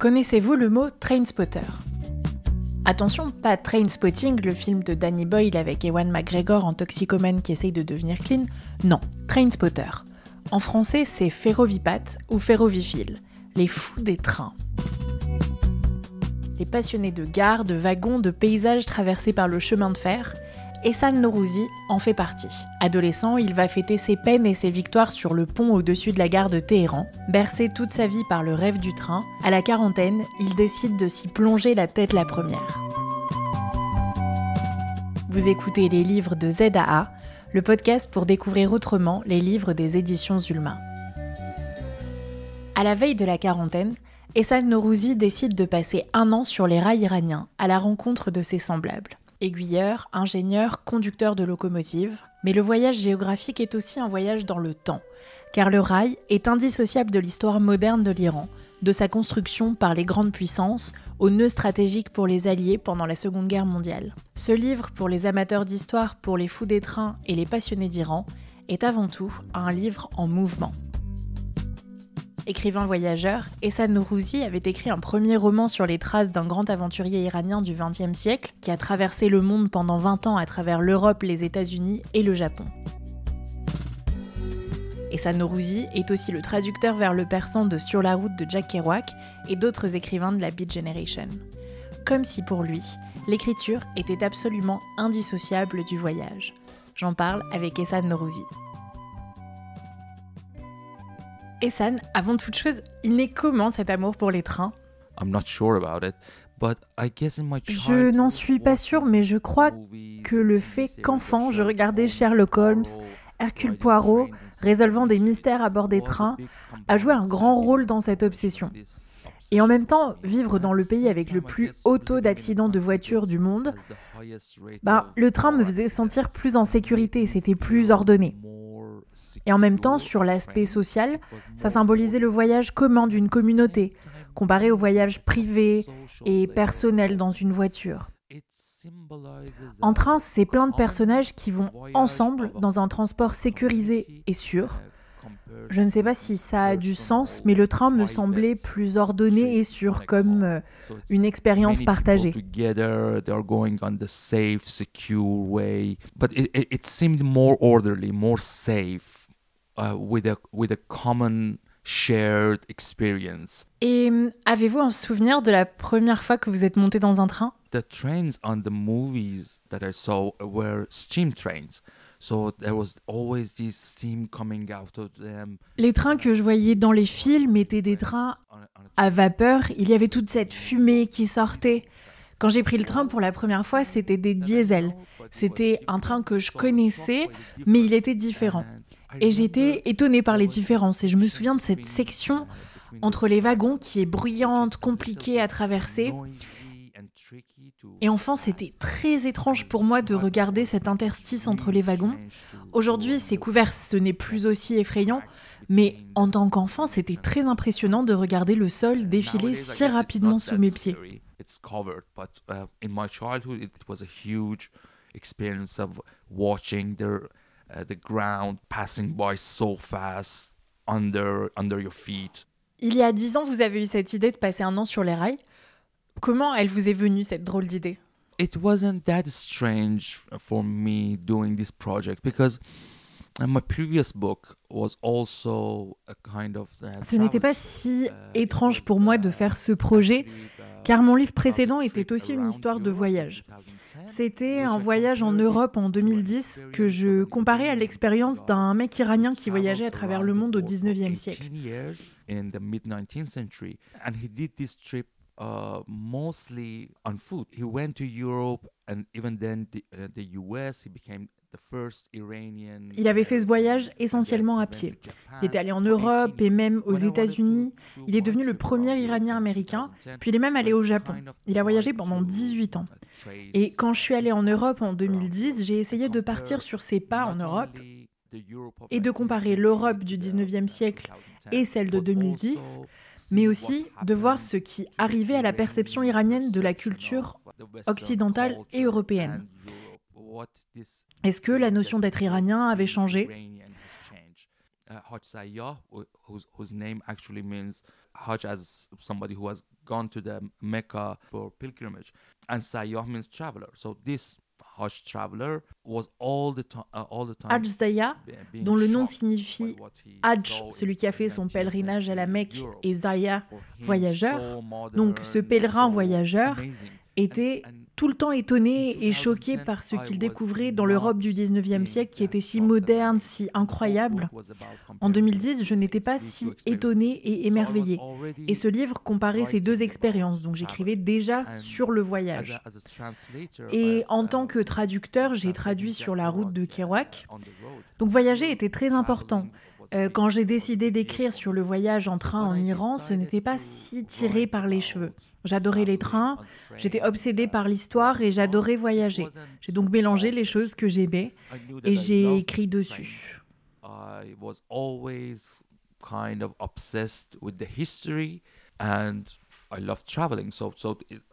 Connaissez-vous le mot Trainspotter ? Attention, pas Trainspotting, le film de Danny Boyle avec Ewan McGregor en toxicomane qui essaye de devenir clean. Non, Trainspotter. En français, c'est ferrovipathes ou ferroviphiles, les fous des trains. Les passionnés de gares, de wagons, de paysages traversés par le chemin de fer, Ehsan Norouzi en fait partie. Adolescent, il va fêter ses peines et ses victoires sur le pont au-dessus de la gare de Téhéran. Bercé toute sa vie par le rêve du train, à la quarantaine, il décide de s'y plonger la tête la première. Vous écoutez les livres de ZAA, le podcast pour découvrir autrement les livres des éditions Zulma. À la veille de la quarantaine, Ehsan Norouzi décide de passer 1 an sur les rails iraniens, à la rencontre de ses semblables. Aiguilleur, ingénieur, conducteur de locomotive, mais le voyage géographique est aussi un voyage dans le temps, car le rail est indissociable de l'histoire moderne de l'Iran, de sa construction par les grandes puissances, au nœud stratégique pour les Alliés pendant la Seconde Guerre mondiale. Ce livre, pour les amateurs d'histoire, pour les fous des trains et les passionnés d'Iran, est avant tout un livre en mouvement. Écrivain voyageur, Ehsan Norouzi avait écrit un premier roman sur les traces d'un grand aventurier iranien du XXe siècle qui a traversé le monde pendant 20 ans à travers l'Europe, les États-Unis et le Japon. Ehsan Norouzi est aussi le traducteur vers le persan de Sur la route de Jack Kerouac et d'autres écrivains de la Beat Generation. Comme si pour lui, l'écriture était absolument indissociable du voyage. J'en parle avec Ehsan Norouzi. Ehsan, avant toute chose, il naît comment cet amour pour les trains ? Je n'en suis pas sûre, mais je crois que le fait qu'enfant, je regardais Sherlock Holmes, Hercule Poirot, résolvant des mystères à bord des trains, a joué un grand rôle dans cette obsession. Et en même temps, vivre dans le pays avec le plus haut taux d'accidents de voiture du monde, le train me faisait sentir plus en sécurité, c'était plus ordonné. Et en même temps, sur l'aspect social, ça symbolisait le voyage commun d'une communauté, comparé au voyage privé et personnel dans une voiture. En train, c'est plein de personnages qui vont ensemble dans un transport sécurisé et sûr. Je ne sais pas si ça a du sens, mais le train me semblait plus ordonné et sûr, comme une expérience partagée. With a common shared experience. Et avez-vous un souvenir de la première fois que vous êtes monté dans un train ? The trains on the movies that I saw were steam trains. So there was always this steam coming out of them. Les trains que je voyais dans les films étaient des trains à vapeur. Il y avait toute cette fumée qui sortait. Quand j'ai pris le train pour la première fois, c'était des diesels. C'était un train que je connaissais, mais il était différent. Et j'étais étonnée par les différences. Et je me souviens de cette section entre les wagons qui est bruyante, compliquée à traverser. Et enfant, c'était très étrange pour moi de regarder cet interstice entre les wagons. Aujourd'hui, c'est couvert, ce n'est plus aussi effrayant. Mais en tant qu'enfant, c'était très impressionnant de regarder le sol défiler si rapidement sous mes pieds. It's covered, but in my childhood, it was a huge experience of watching the ground passing by so fast under your feet. Il y a 10 ans, vous avez eu cette idée de passer 1 an sur les rails. Comment elle vous est venue, cette drôle d'idée ? It wasn't that strange for me doing this project because my previous book was also a kind of... Ce n'était pas si étrange pour moi de faire ce projet, car mon livre précédent était aussi une histoire de voyage. C'était un voyage en Europe en 2010 que je comparais à l'expérience d'un mec iranien qui voyageait à travers le monde au 19e siècle. Mostly on foot. He went to Europe and even then the US. He became the first Iranian. Il avait fait ce voyage essentiellement à pied. Il était allé en Europe et même aux États-Unis. Il est devenu le premier Iranien américain, puis il est même allé au Japon. Il a voyagé pendant 18 ans. Et quand je suis allée en Europe en 2010, j'ai essayé de partir sur ses pas en Europe et de comparer l'Europe du 19e siècle et celle de 2010, mais aussi de voir ce qui arrivait à la perception iranienne de la culture occidentale et européenne. Est-ce que la notion d'être iranien avait changé ? Hajj Sayyah, whose name actually means Hajj as somebody who has gone to the Mecca for pilgrimage, and Sayyah means traveler. So this Hajj traveler was all the time Hajj Zaya, being dont le nom shocked signifie by what he Hajj, saw celui in qui a fait the son 19th pèlerinage à la century Mecque, Europe. et Zaya, For him, voyageur. so modern, Donc ce pèlerin so voyageur amazing. était And tout le temps étonné in et choqué 2010, par ce I qu'il was découvrait dans not l'Europe du 19e siècle qui being était that si shocked and moderne, amazed. si The whole incroyable. book was about En comparing 2010, je n'étais pas these si two experiences. étonné et So I was émerveillé. already Et ce livre comparait ces deux writing expériences, about donc j'écrivais traveling. déjà And sur le as voyage. a translator, Et I've, en tant que traducteur, j'ai traduit translating sur la Jack route de Kerouac, Kerouac. on the road. Donc voyager Still, était très important. traveling was a big- Quand j'ai was a décidé big deal d'écrire for sur me. le voyage en So train when en I Iran, ce n'était decided pas to si tiré write par les about cheveux. J'adorais les trains, traveling on j'étais train, obsédée par l'histoire et j'adorais voyager. J'ai donc mélangé les choses que j'aimais I knew that et I j'ai loved écrit trains. dessus. I was always kind of obsessed with the history and I loved traveling.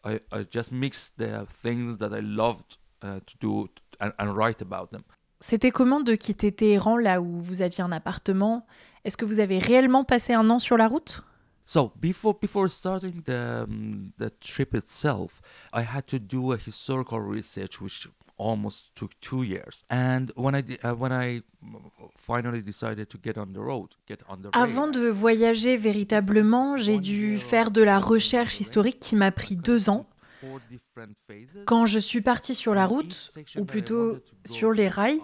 I just mixed the things that I loved to do and write about them. C'était comment de quitter Téhéran, là où vous aviez un appartement? Est-ce que vous avez réellement passé un an sur la route? So before starting the trip itself, I had to do a historical research which almost took 2 years. And when I finally decided to get on the road. Avant de voyager véritablement, j'ai dû faire de la recherche historique qui m'a pris 2 ans. Quand je suis partie sur la route, ou plutôt sur les rails,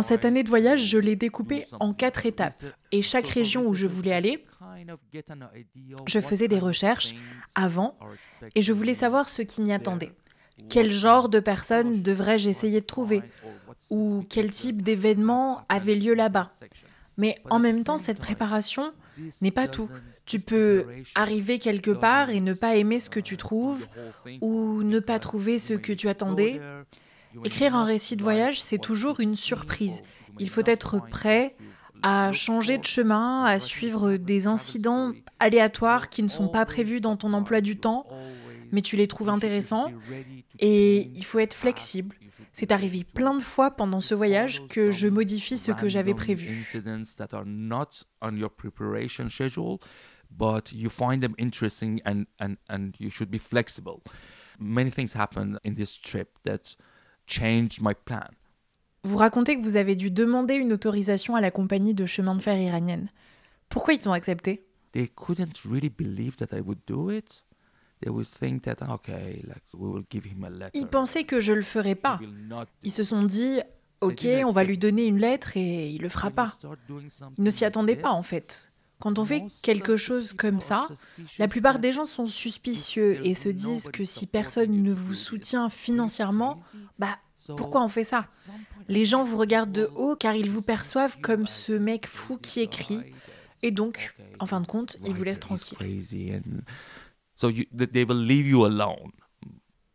cette année de voyage, je l'ai découpée en 4 étapes. Et chaque région où je voulais aller, je faisais des recherches avant et je voulais savoir ce qui m'y attendait. Quel genre de personnes devrais-je essayer de trouver? Ou quel type d'événements avait lieu là-bas? Mais en même temps, cette préparation n'est pas tout. Tu peux arriver quelque part et ne pas aimer ce que tu trouves ou ne pas trouver ce que tu attendais. Écrire un récit de voyage, c'est toujours une surprise. Il faut être prêt à changer de chemin, à suivre des incidents aléatoires qui ne sont pas prévus dans ton emploi du temps, mais tu les trouves intéressants. Et il faut être flexible. C'est arrivé plein de fois pendant ce voyage que je modifie ce que j'avais prévu. But you find them interesting and you should be flexible. Many things happened in this trip that changed my plan. Vous racontez que vous avez dû demander une autorisation à la compagnie de chemin de fer iranienne. Pourquoi ils ont accepté? They couldn't really believe that I would do it. They would think that, okay, like we will give him a letter. Ils pensaient que je le ferais pas. Ils se sont dit, ok, on va lui donner une lettre et il le fera pas. Ils ne s'y attendaient pas en fait. Quand on fait quelque chose comme ça, la plupart des gens sont suspicieux et se disent que si personne ne vous soutient financièrement, pourquoi on fait ça? Les gens vous regardent de haut car ils vous perçoivent comme ce mec fou qui écrit. Et donc, en fin de compte, ils vous laissent tranquille.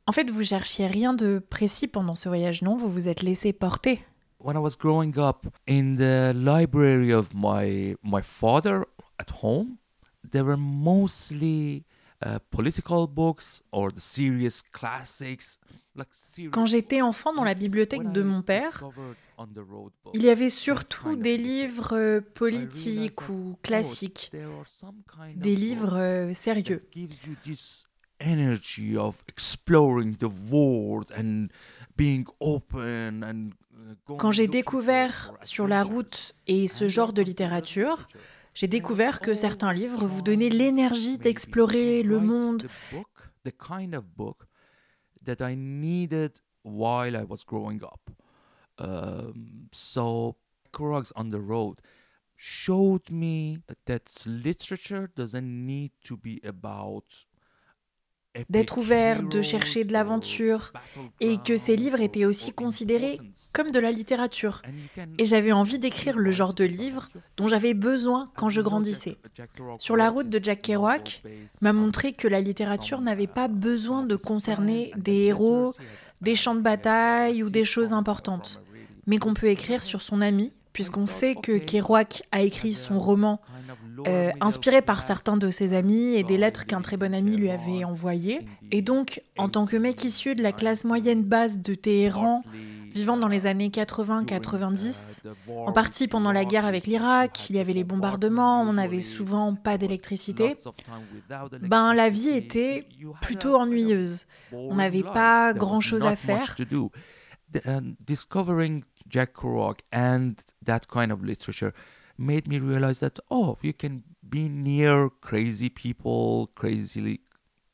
En fait, vous cherchiez rien de précis pendant ce voyage, non? Vous vous êtes laissé porter. When I was growing up in the library of my father at home, there were mostly political books or the serious classics. Quand j'étais enfant dans la bibliothèque de mon père, il y avait surtout des livres politiques ou classiques, des livres sérieux. Energy of exploring the world and being open and quand j'ai découvert sur la route et ce genre de littérature, j'ai découvert que certains livres vous donnaient l'énergie d'explorer le monde. The kind of book that I needed while I was growing up. So Kerouac's On the Road showed me that literature doesn't need to be about d'être ouvert, de chercher de l'aventure, et que ces livres étaient aussi considérés comme de la littérature. Et j'avais envie d'écrire le genre de livre dont j'avais besoin quand je grandissais. Sur la route de Jack Kerouac m'a montré que la littérature n'avait pas besoin de concerner des héros, des champs de bataille ou des choses importantes, mais qu'on peut écrire sur son ami, puisqu'on sait que Kerouac a écrit son roman inspiré par certains de ses amis et des lettres qu'un très bon ami lui avait envoyées. Et donc, en tant que mec issu de la classe moyenne basse de Téhéran, vivant dans les années 80-90, en partie pendant la guerre avec l'Irak, il y avait les bombardements, on n'avait souvent pas d'électricité, ben la vie était plutôt ennuyeuse. On n'avait pas grand-chose à faire. Discovering Jack Kerouac and that kind of literature made me realize that, oh, you can be near crazy people, crazy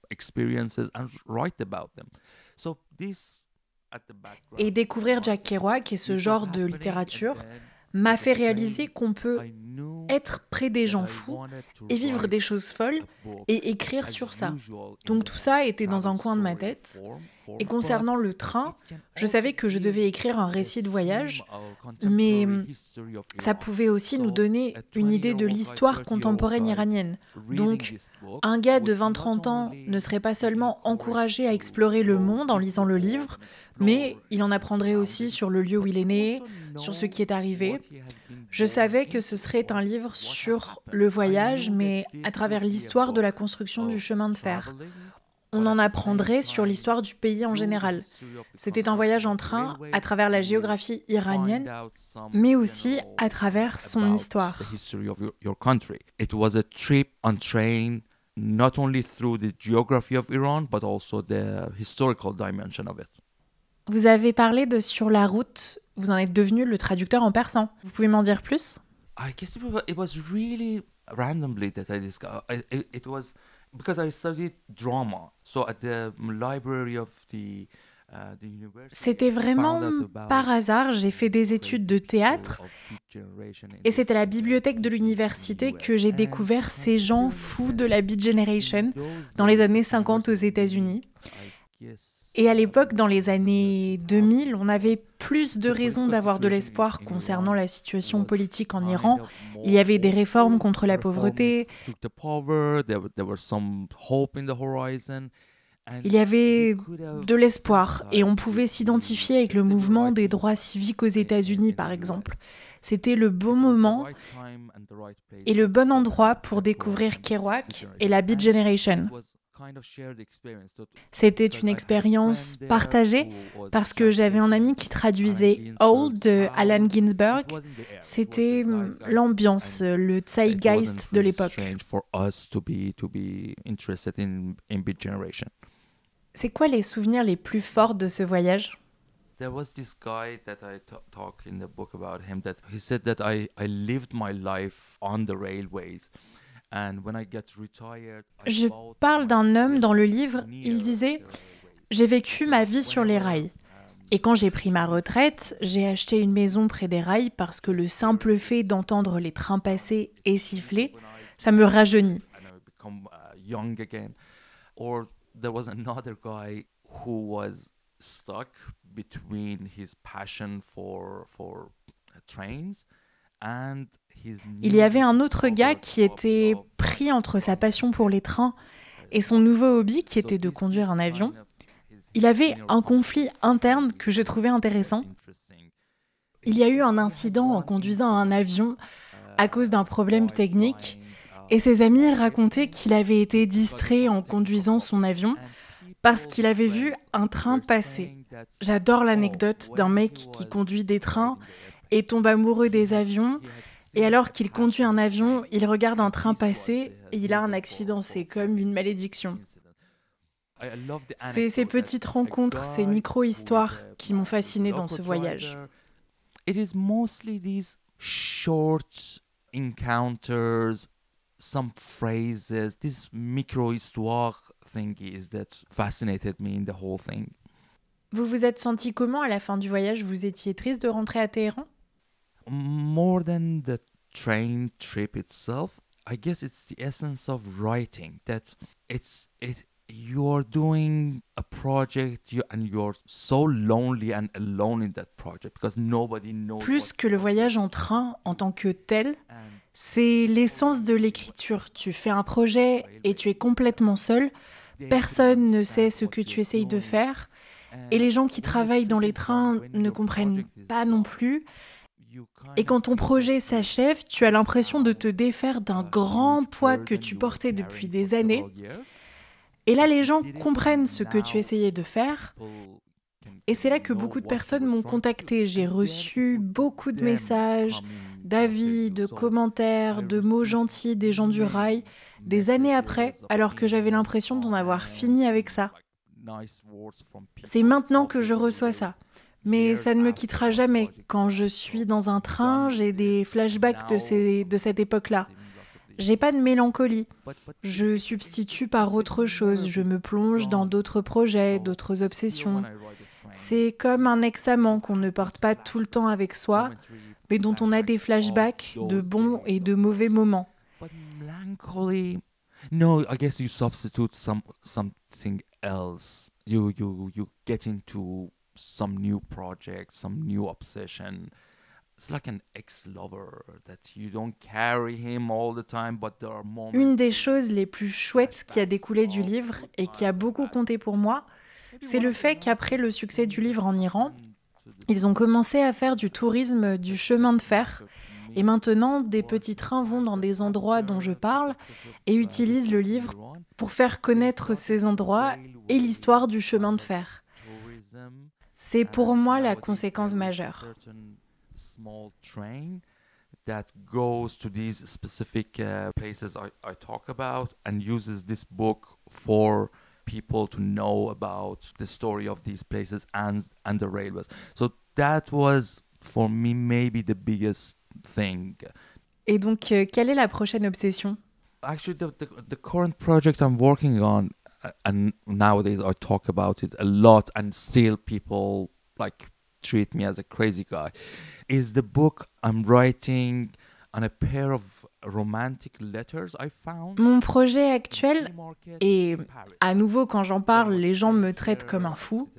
experiences and write about them. So this at the background. Et découvrir Jack Kerouac et ce genre de littérature m'a fait réaliser qu'on peut être près des gens fous et vivre des choses folles et écrire sur ça. Donc tout ça était dans un coin de ma tête. Et concernant le train, je savais que je devais écrire un récit de voyage, mais ça pouvait aussi nous donner une idée de l'histoire contemporaine iranienne. Donc, un gars de 20-30 ans ne serait pas seulement encouragé à explorer le monde en lisant le livre, mais il en apprendrait aussi sur le lieu où il est né, sur ce qui est arrivé. Je savais que ce serait un livre sur le voyage, mais à travers l'histoire de la construction du chemin de fer. On en apprendrait sur l'histoire du pays en général. C'était un voyage en train à travers la géographie iranienne, mais aussi à travers son histoire. It was a trip on train, not only through the geography of Iran, but also the historical dimension of it. Vous avez parlé de Sur la route, vous en êtes devenu le traducteur en persan. Vous pouvez m'en dire plus? I guess it was really randomly that I discovered. It was because I studied drama, so at the library of the university. C'était vraiment par hasard, j'ai fait des études de théâtre et c'est à la bibliothèque de l'université que j'ai découvert ces gens fous de la Beat Generation dans les années 50 aux États-Unis. Et à l'époque, dans les années 2000, on avait plus de raisons d'avoir de l'espoir concernant la situation politique en Iran. Il y avait des réformes contre la pauvreté. Il y avait de l'espoir et on pouvait s'identifier avec le mouvement des droits civiques aux États-Unis, par exemple. C'était le bon moment et le bon endroit pour découvrir Kerouac et la Beat Generation. C'était une expérience partagée parce que j'avais un ami qui traduisait Old de Allen Ginsberg. C'était l'ambiance, le zeitgeist de l'époque. C'est quoi les souvenirs les plus forts de ce voyage? There was this guy that I talk in the book about him that he said that I lived my life on the railways. Je parle d'un homme dans le livre, il disait « J'ai vécu ma vie sur les rails. Et quand j'ai pris ma retraite, j'ai acheté une maison près des rails parce que le simple fait d'entendre les trains passer et siffler, ça me rajeunit. » Or there was another guy who was stuck between his passion for trains and il y avait un autre gars qui était pris entre sa passion pour les trains et son nouveau hobby qui était de conduire un avion. Il avait un conflit interne que je trouvais intéressant. Il y a eu un incident en conduisant un avion à cause d'un problème technique et ses amis racontaient qu'il avait été distrait en conduisant son avion parce qu'il avait vu un train passer. J'adore l'anecdote d'un mec qui conduit des trains et tombe amoureux des avions. Et alors qu'il conduit un avion, il regarde un train passer et il a un accident. C'est comme une malédiction. C'est ces petites rencontres, ces micro-histoires qui m'ont fasciné dans ce voyage. It is mostly these short encounters, some phrases, these micro-histoires thingies that fascinated me in the whole thing. Vous vous êtes senti comment à la fin du voyage? Vous étiez triste de rentrer à Téhéran? More than the train trip itself, I guess it's the essence of writing. That you're doing a project and you're so lonely and alone in that project because nobody knows. Plus que le voyage en train en tant que tel, c'est l'essence de l'écriture. Tu fais un projet et tu es complètement seul. Personne ne sait ce que tu essayes de faire. Et les gens qui travaillent dans les trains ne comprennent pas non plus. Et quand ton projet s'achève, tu as l'impression de te défaire d'un grand poids que tu portais depuis des années. Et là, les gens comprennent ce que tu essayais de faire. Et c'est là que beaucoup de personnes m'ont contacté. J'ai reçu beaucoup de messages, d'avis, de commentaires, de mots gentils des gens du rail, des années après, alors que j'avais l'impression d'en avoir fini avec ça. C'est maintenant que je reçois ça. Mais ça ne me quittera jamais. Quand je suis dans un train, j'ai des flashbacks de cette époque-là. J'ai pas de mélancolie. Je substitue par autre chose. Je me plonge dans d'autres projets, d'autres obsessions. C'est comme un ex-amant qu'on ne porte pas tout le temps avec soi, mais dont on a des flashbacks de bons et de mauvais moments. But melancholy, no, I guess you substitute something else. You get into some new project, some new obsession. It's like an ex-lover that you don't carry him all the time, but there are moments. Une des choses les plus chouettes qui a découlé du livre et qui a beaucoup compté pour moi, c'est le fait qu'après le succès du livre en Iran, ils ont commencé à faire du tourisme du chemin de fer. Et maintenant, des petits trains vont dans des endroits dont je parle et utilisent le livre pour faire connaître ces endroits et l'histoire du chemin de fer. C'est pour moi la conséquence majeure. Small train that goes to these specific places I talk about and uses this book for people to know about the story of these places and the railways. So that was for me maybe the biggest thing. Et donc, quelle est la prochaine obsession? Actually, the current project I'm working on, and nowadays I talk about it a lot, and still people like treat me as a crazy guy, is the book I'm writing on a pair of romantic letters I found. Mon projet actuel, et à nouveau quand j'en parle, les gens me traitent comme un fou.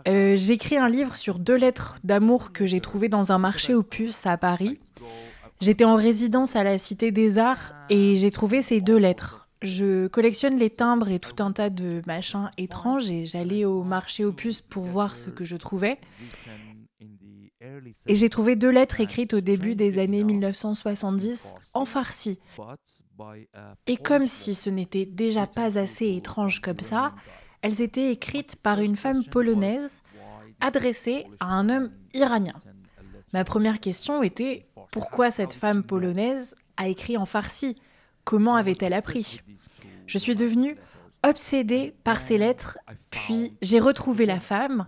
J'écris un livre sur 2 lettres d'amour que j'ai trouvées dans un marché aux puces à Paris. J'étais en résidence à la Cité des Arts et j'ai trouvé ces 2 lettres. Je collectionne les timbres et tout un tas de machins étranges et j'allais au marché aux puces pour voir ce que je trouvais. Et j'ai trouvé 2 lettres écrites au début des années 1970 en farsi. Et comme si ce n'était déjà pas assez étrange comme ça, elles étaient écrites par une femme polonaise adressée à un homme iranien. Ma première question était pourquoi cette femme polonaise a écrit en farsi? Comment avait-elle appris? Je suis devenue obsédée par ces lettres, puis j'ai retrouvé la femme.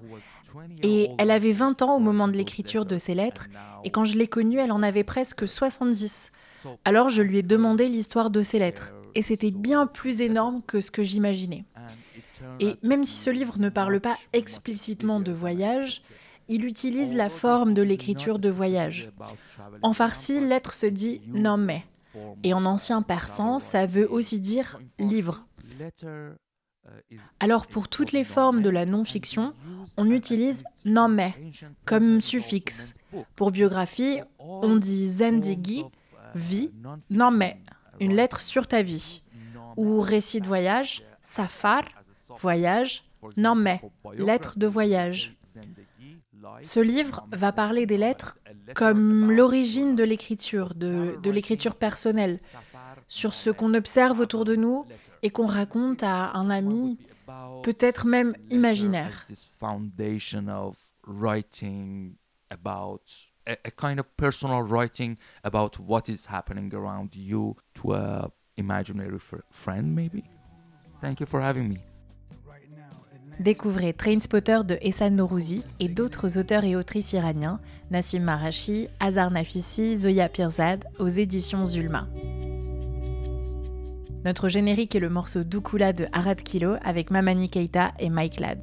Et elle avait 20 ans au moment de l'écriture de ces lettres, et quand je l'ai connue, elle en avait presque 70. Alors je lui ai demandé l'histoire de ces lettres, et c'était bien plus énorme que ce que j'imaginais. Et même si ce livre ne parle pas explicitement de voyage, il utilise la forme de l'écriture de voyage. En farsi, lettre se dit « name », et en ancien persan, ça veut aussi dire « livre ». Alors pour toutes les formes de la non-fiction, on utilise « name » comme suffixe. Pour biographie, on dit « zendigi », vie, « name », une lettre sur ta vie. Ou récit de voyage, « safar », voyage, « name », lettre de voyage. Ce livre va parler des lettres comme l'origine de l'écriture, de l'écriture personnelle, sur ce qu'on observe autour de nous et qu'on raconte à un ami, peut-être même imaginaire. A kind of personal writing about what is happening around you to a imaginary friend, maybe. Thank you for having me. Découvrez Trainspotter de Ehsan Norouzi et d'autres auteurs et autrices iraniens, Nassim Marashi, Azar Nafisi, Zoya Pirzad, aux éditions Zulma. Notre générique est le morceau Doukoula de Arad Kilo avec Mamani Keita et Mike Ladd.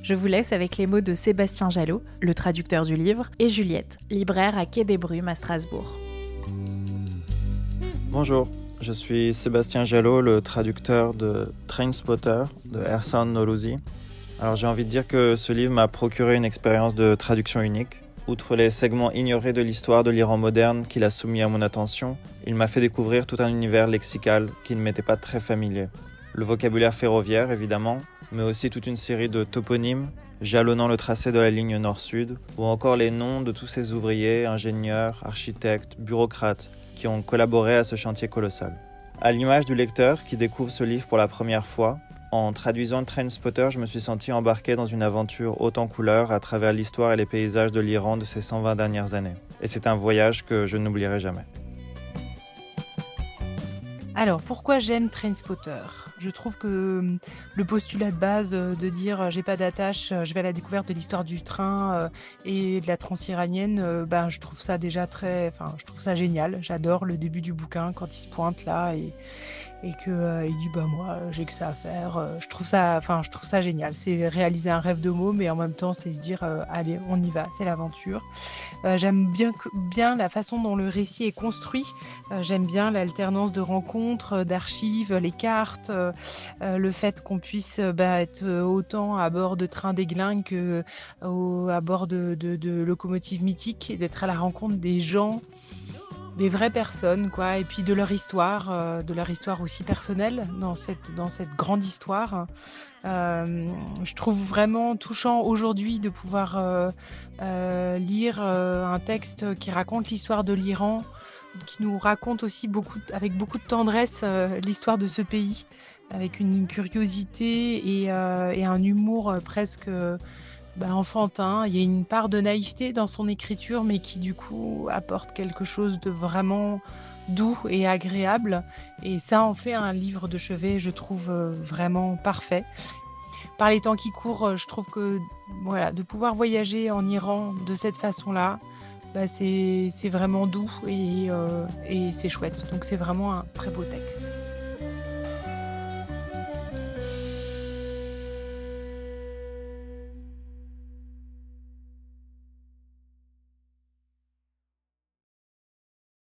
Je vous laisse avec les mots de Sébastien Jalot, le traducteur du livre, et Juliette, libraire à Quai des Brumes à Strasbourg. Bonjour, je suis Sébastien Jalot, le traducteur de Trainspotter de Ehsan Norouzi. Alors j'ai envie de dire que ce livre m'a procuré une expérience de traduction unique. Outre les segments ignorés de l'histoire de l'Iran moderne qu'il a soumis à mon attention, il m'a fait découvrir tout un univers lexical qui ne m'était pas très familier. Le vocabulaire ferroviaire, évidemment, mais aussi toute une série de toponymes jalonnant le tracé de la ligne nord-sud, ou encore les noms de tous ces ouvriers, ingénieurs, architectes, bureaucrates qui ont collaboré à ce chantier colossal. À l'image du lecteur qui découvre ce livre pour la première fois, En traduisant Trainspotter, je me suis senti embarqué dans une aventure haute en couleurs à travers l'histoire et les paysages de l'Iran de ces 120 dernières années. Et c'est un voyage que je n'oublierai jamais. Alors, pourquoi j'aime Trainspotter ? Je trouve que le postulat de base de dire j'ai pas d'attache, je vais à la découverte de l'histoire du train et de la transiranienne, je trouve ça déjà je trouve ça génial. J'adore le début du bouquin quand il se pointe là et que il dit moi j'ai que ça à faire. Je trouve ça génial. C'est réaliser un rêve d'homo, mais en même temps c'est se dire allez on y va, c'est l'aventure. J'aime bien la façon dont le récit est construit. J'aime bien l'alternance de rencontres, d'archives, les cartes, le fait qu'on puisse être autant à bord de trains d'Aiglun que à bord de locomotives mythiques, et d'être à la rencontre des gens, des vraies personnes, quoi, et puis de leur histoire aussi personnelle dans cette grande histoire. Je trouve vraiment touchant aujourd'hui de pouvoir lire un texte qui raconte l'histoire de l'Iran, qui nous raconte aussi avec beaucoup de tendresse l'histoire de ce pays, avec une curiosité et un humour presque enfantin. Il y a une part de naïveté dans son écriture, mais qui du coup apporte quelque chose de vraiment doux et agréable. Et ça en fait un livre de chevet, je trouve vraiment parfait. Par les temps qui courent, je trouve que de pouvoir voyager en Iran de cette façon-là, c'est vraiment doux et c'est chouette. Donc c'est vraiment un très beau texte.